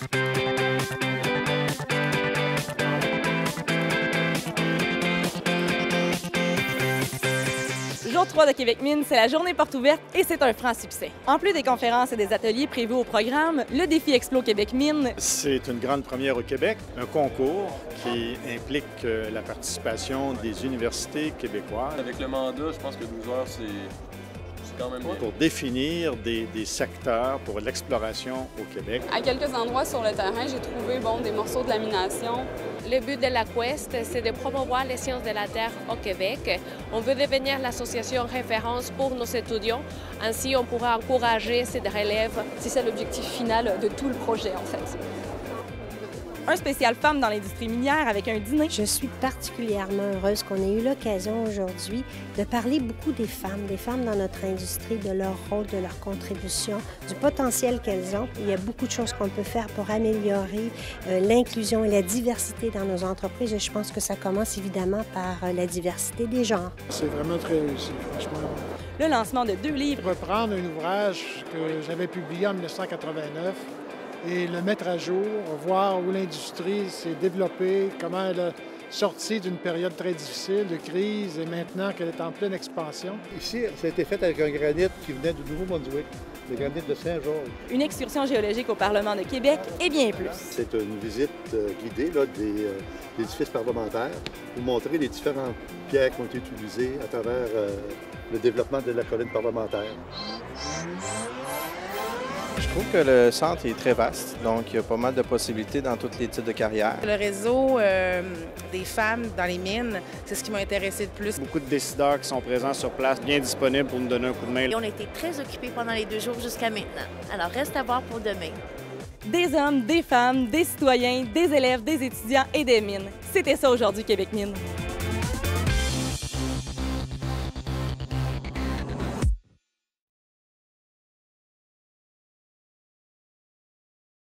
Jour 3 de Québec Mine, c'est la journée porte ouverte et c'est un franc succès. En plus des conférences et des ateliers prévus au programme, le défi Explo Québec Mine. C'est une grande première au Québec, un concours qui implique la participation des universités québécoises. Avec le mandat, je pense que 12 heures, c'est quand même bien. Pour définir des secteurs pour l'exploration au Québec. À quelques endroits sur le terrain, j'ai trouvé des morceaux de lamination. Le but de la Quest, c'est de promouvoir les sciences de la Terre au Québec. On veut devenir l'association référence pour nos étudiants. Ainsi, on pourra encourager cette relève. C'est ça l'objectif final de tout le projet, en fait. Un spécial femmes dans l'industrie minière avec un dîner. Je suis particulièrement heureuse qu'on ait eu l'occasion aujourd'hui de parler beaucoup des femmes dans notre industrie, de leur rôle, de leur contribution, du potentiel qu'elles ont. Il y a beaucoup de choses qu'on peut faire pour améliorer l'inclusion et la diversité dans nos entreprises. Et je pense que ça commence évidemment par la diversité des genres. C'est vraiment très réussi, franchement. Le lancement de 2 livres. Reprendre un ouvrage que j'avais publié en 1989 et le mettre à jour, voir où l'industrie s'est développée, comment elle a sorti d'une période très difficile, de crise, et maintenant qu'elle est en pleine expansion. Ici, ça a été fait avec un granit qui venait du Nouveau-Brunswick, le granit de Saint-Georges. Une excursion géologique au Parlement de Québec et bien plus. C'est une visite guidée des édifices parlementaires pour montrer les différentes pierres qui ont été utilisées à travers le développement de la colline parlementaire. Je trouve que le centre est très vaste, donc il y a pas mal de possibilités dans tous les types de carrières. Le réseau des femmes dans les mines, c'est ce qui m'a intéressé le plus. Beaucoup de décideurs qui sont présents sur place, bien disponibles pour nous donner un coup de main. Et on a été très occupés pendant les 2 jours jusqu'à maintenant. Alors reste à voir pour demain. Des hommes, des femmes, des citoyens, des élèves, des étudiants et des mines. C'était ça aujourd'hui, Québec Mine.